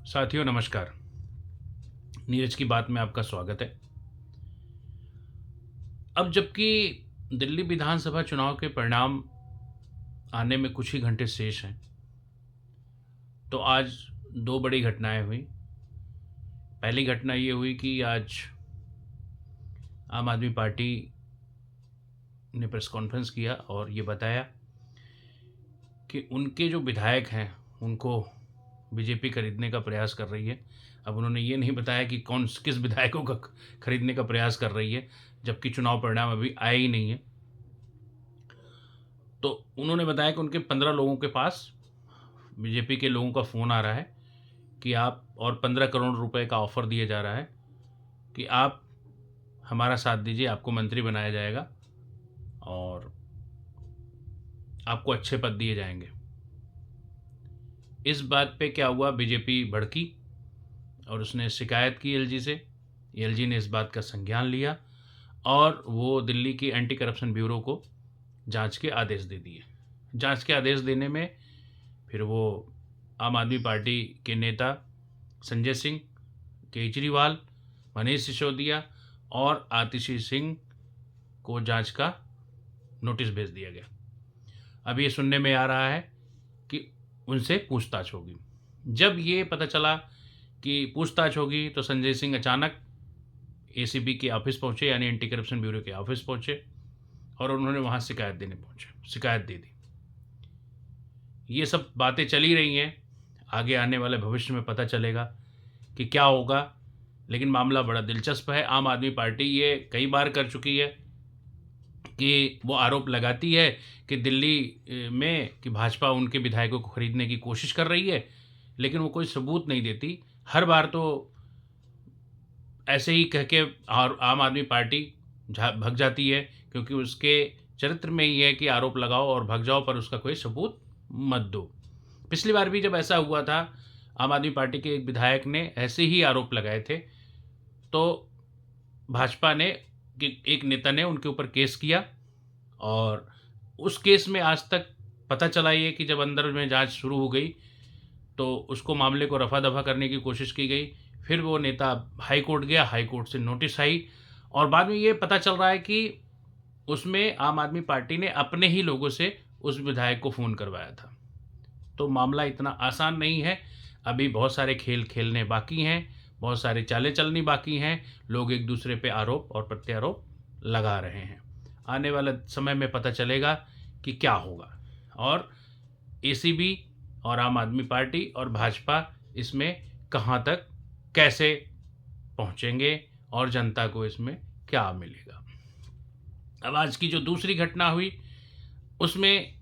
साथियों नमस्कार। नीरज की बात में आपका स्वागत है। अब जबकि दिल्ली विधानसभा चुनाव के परिणाम आने में कुछ ही घंटे शेष हैं, तो आज दो बड़ी घटनाएं हुई। पहली घटना ये हुई कि आज आम आदमी पार्टी ने प्रेस कॉन्फ्रेंस किया और ये बताया कि उनके जो विधायक हैं उनको बीजेपी खरीदने का प्रयास कर रही है। अब उन्होंने ये नहीं बताया कि किस विधायकों का खरीदने का प्रयास कर रही है, जबकि चुनाव परिणाम अभी आए ही नहीं है। तो उन्होंने बताया कि उनके 15 लोगों के पास बीजेपी के लोगों का फ़ोन आ रहा है कि आप, और 15 करोड़ रुपए का ऑफ़र दिया जा रहा है कि आप हमारा साथ दीजिए, आपको मंत्री बनाया जाएगा और आपको अच्छे पद दिए जाएंगे। इस बात पे क्या हुआ, बीजेपी भड़की और उसने शिकायत की एलजी से। एलजी ने इस बात का संज्ञान लिया और वो दिल्ली की एंटी करप्शन ब्यूरो को जांच के आदेश दे दिए। जांच के आदेश देने में फिर वो आम आदमी पार्टी के नेता संजय सिंह, केजरीवाल, मनीष सिसोदिया और आतिशी सिंह को जांच का नोटिस भेज दिया गया। अब ये सुनने में आ रहा है कि उनसे पूछताछ होगी। जब ये पता चला कि पूछताछ होगी तो संजय सिंह अचानक एसीबी के ऑफिस पहुंचे, यानी एंटी करप्शन ब्यूरो के ऑफिस पहुंचे और उन्होंने वहां शिकायत दे दी। ये सब बातें चली रही हैं, आगे आने वाले भविष्य में पता चलेगा कि क्या होगा, लेकिन मामला बड़ा दिलचस्प है। आम आदमी पार्टी ये कई बार कर चुकी है कि वो आरोप लगाती है कि दिल्ली में कि भाजपा उनके विधायकों को खरीदने की कोशिश कर रही है, लेकिन वो कोई सबूत नहीं देती। हर बार तो ऐसे ही कह के और आम आदमी पार्टी भग जाती है, क्योंकि उसके चरित्र में ही है कि आरोप लगाओ और भग जाओ, पर उसका कोई सबूत मत दो। पिछली बार भी जब ऐसा हुआ था, आम आदमी पार्टी के एक विधायक ने ऐसे ही आरोप लगाए थे, तो भाजपा ने एक नेता ने उनके ऊपर केस किया और उस केस में आज तक पता चला ये कि जब अंदर में जांच शुरू हो गई तो उसको मामले को रफा दफा करने की कोशिश की गई। फिर वो नेता हाई कोर्ट गया, हाई कोर्ट से नोटिस आई और बाद में ये पता चल रहा है कि उसमें आम आदमी पार्टी ने अपने ही लोगों से उस विधायक को फ़ोन करवाया था। तो मामला इतना आसान नहीं है, अभी बहुत सारे खेल खेलने बाकी हैं, बहुत सारे चालें चलनी बाकी हैं। लोग एक दूसरे पे आरोप और प्रत्यारोप लगा रहे हैं। आने वाले समय में पता चलेगा कि क्या होगा और एसीबी और आम आदमी पार्टी और भाजपा इसमें कहाँ तक कैसे पहुँचेंगे और जनता को इसमें क्या मिलेगा। अब आज की जो दूसरी घटना हुई उसमें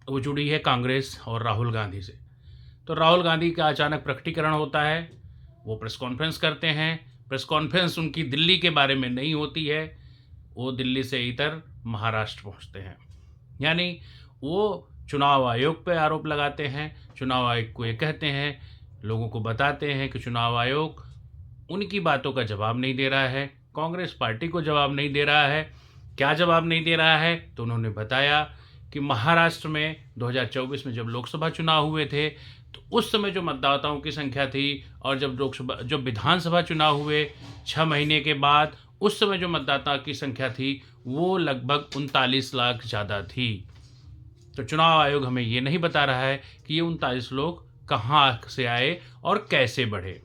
वो जुड़ी है कांग्रेस और राहुल गांधी से। तो राहुल गांधी का अचानक प्रकटीकरण होता है, वो प्रेस कॉन्फ्रेंस करते हैं। प्रेस कॉन्फ्रेंस उनकी दिल्ली के बारे में नहीं होती है, वो दिल्ली से इधर महाराष्ट्र पहुंचते हैं, यानी वो चुनाव आयोग पर आरोप लगाते हैं। चुनाव आयोग को ये कहते हैं, लोगों को बताते हैं कि चुनाव आयोग उनकी बातों का जवाब नहीं दे रहा है, कांग्रेस पार्टी को जवाब नहीं दे रहा है। क्या जवाब नहीं दे रहा है, तो उन्होंने बताया कि महाराष्ट्र में 2024 में जब लोकसभा चुनाव हुए थे तो उस समय जो मतदाताओं की संख्या थी और जब विधानसभा चुनाव हुए 6 महीने के बाद, उस समय जो मतदाता की संख्या थी वो लगभग 39 लाख ज़्यादा थी। तो चुनाव आयोग हमें ये नहीं बता रहा है कि ये 39 लोग कहाँ से आए और कैसे बढ़े।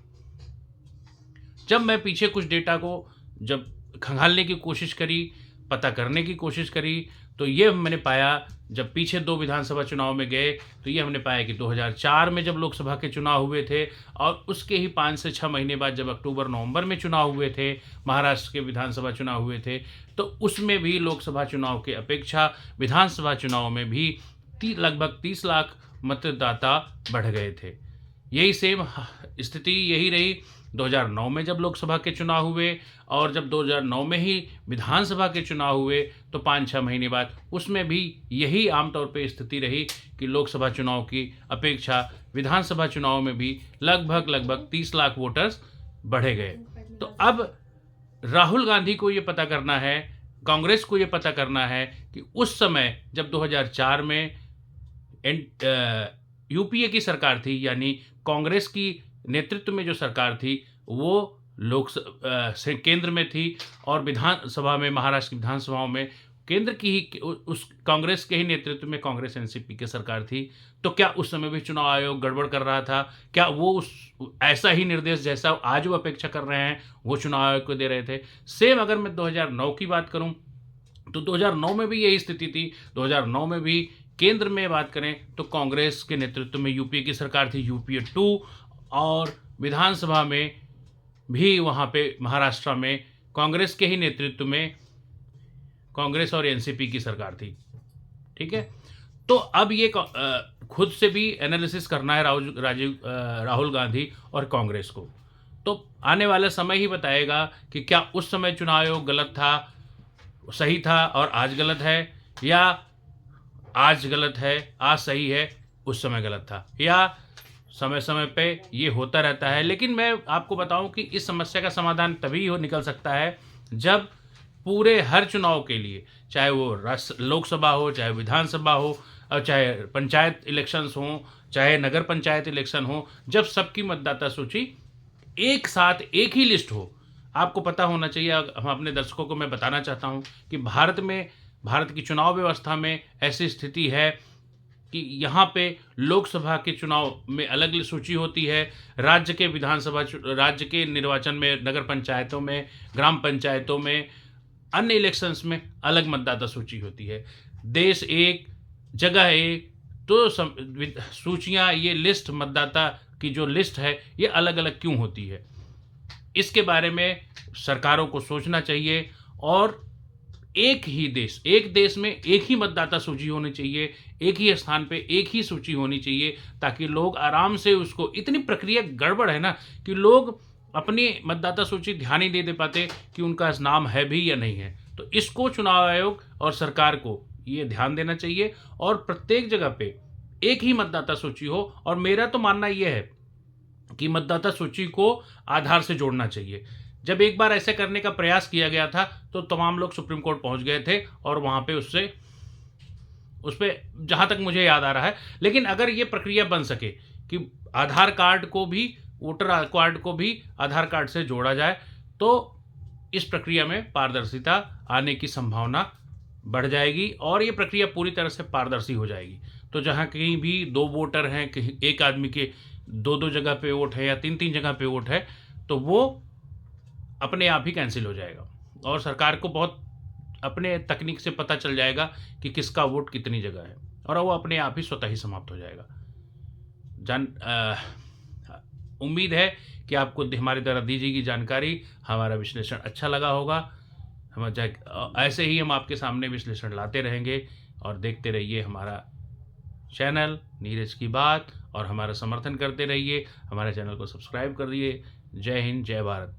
जब मैं पीछे कुछ डेटा को जब खंगालने की कोशिश करी, पता करने की कोशिश करी, तो ये मैंने पाया, जब पीछे 2 विधानसभा चुनाव में गए तो ये हमने पाया कि 2004 में जब लोकसभा के चुनाव हुए थे और उसके ही 5 से 6 महीने बाद जब अक्टूबर-नवंबर में चुनाव हुए थे, महाराष्ट्र के विधानसभा चुनाव हुए थे, तो उसमें भी लोकसभा चुनाव के अपेक्षा विधानसभा चुनाव में भी लगभग 30 लाख मतदाता बढ़ गए थे। यही सेम स्थिति यही रही 2009 में जब लोकसभा के चुनाव हुए, और जब 2009 में ही विधानसभा के चुनाव हुए तो 5-6 महीने बाद उसमें भी यही आमतौर पे स्थिति रही कि लोकसभा चुनाव की अपेक्षा विधानसभा चुनाव में भी लगभग 30 लाख वोटर्स बढ़े गए। तो अब राहुल गांधी को ये पता करना है, कांग्रेस को ये पता करना है कि उस समय जब 2004 में यूपीए की सरकार थी, यानी कांग्रेस की नेतृत्व में जो सरकार थी, वो से केंद्र में थी और विधानसभा में, महाराष्ट्र की विधानसभाओं में केंद्र की ही उस कांग्रेस के ही नेतृत्व में कांग्रेस एनसीपी की सरकार थी। तो क्या उस समय भी चुनाव आयोग गड़बड़ कर रहा था? क्या वो उस ऐसा ही निर्देश जैसा आज वो अपेक्षा कर रहे हैं वो चुनाव आयोग को दे रहे थे? सेम अगर मैं 2009 की बात करूं तो 2009 में भी यही स्थिति थी। 2009 में भी केंद्र में बात करें तो कांग्रेस के नेतृत्व में यूपीए की सरकार थी, यूपीए 2, और विधानसभा में भी वहाँ पे महाराष्ट्र में कांग्रेस के ही नेतृत्व में कांग्रेस और एनसीपी की सरकार थी। ठीक है, तो अब ये खुद से भी एनालिसिस करना है राहुल गांधी और कांग्रेस को। तो आने वाला समय ही बताएगा कि क्या उस समय चुनाव आयोग गलत था, सही था और आज गलत है, या आज गलत है आज सही है, उस समय गलत था, या समय समय पे ये होता रहता है। लेकिन मैं आपको बताऊं कि इस समस्या का समाधान तभी निकल सकता है जब पूरे हर चुनाव के लिए, चाहे वो लोकसभा हो, चाहे विधानसभा हो, और चाहे पंचायत इलेक्शंस हो, चाहे नगर पंचायत इलेक्शन हो, जब सबकी मतदाता सूची एक साथ एक ही लिस्ट हो। आपको पता होना चाहिए, हम अपने दर्शकों को मैं बताना चाहता हूं कि भारत की चुनाव व्यवस्था में ऐसी स्थिति है कि यहाँ पे लोकसभा के चुनाव में अलग सूची होती है, राज्य के निर्वाचन में, नगर पंचायतों में, ग्राम पंचायतों में, अन्य इलेक्शंस में अलग मतदाता सूची होती है। देश एक, जगह एक, तो सूचियाँ, ये लिस्ट, मतदाता की जो लिस्ट है, ये अलग अलग क्यों होती है? इसके बारे में सरकारों को सोचना चाहिए। और एक देश में एक ही मतदाता सूची होनी चाहिए, एक ही स्थान पे एक ही सूची होनी चाहिए, ताकि लोग आराम से उसको, इतनी प्रक्रिया गड़बड़ है ना कि लोग अपनी मतदाता सूची ध्यान ही दे पाते कि उनका नाम है भी या नहीं है। तो इसको चुनाव आयोग और सरकार को ये ध्यान देना चाहिए और प्रत्येक जगह पे एक ही मतदाता सूची हो। और मेरा तो मानना यह है कि मतदाता सूची को आधार से जोड़ना चाहिए। जब एक बार ऐसे करने का प्रयास किया गया था तो तमाम लोग सुप्रीम कोर्ट पहुंच गए थे और वहां पे उस पर जहां तक मुझे याद आ रहा है। लेकिन अगर ये प्रक्रिया बन सके कि आधार कार्ड को भी, वोटर कार्ड को भी आधार कार्ड से जोड़ा जाए, तो इस प्रक्रिया में पारदर्शिता आने की संभावना बढ़ जाएगी और ये प्रक्रिया पूरी तरह से पारदर्शी हो जाएगी। तो जहाँ कहीं भी 2 वोटर हैं, कहीं एक आदमी के 2 जगह पे वोट है या 3 जगह पे वोट है, तो वो अपने आप ही कैंसिल हो जाएगा और सरकार को बहुत अपने तकनीक से पता चल जाएगा कि किसका वोट कितनी जगह है, और वो अपने आप ही स्वतः ही समाप्त हो जाएगा। उम्मीद है कि आपको हमारे द्वारा दी गई जानकारी, हमारा विश्लेषण अच्छा लगा होगा। हम ऐसे ही हम आपके सामने विश्लेषण लाते रहेंगे और देखते रहिए हमारा चैनल नीरज की बात, और हमारा समर्थन करते रहिए। हमारे चैनल को सब्सक्राइब कर दिए। जय हिंद, जय भारत।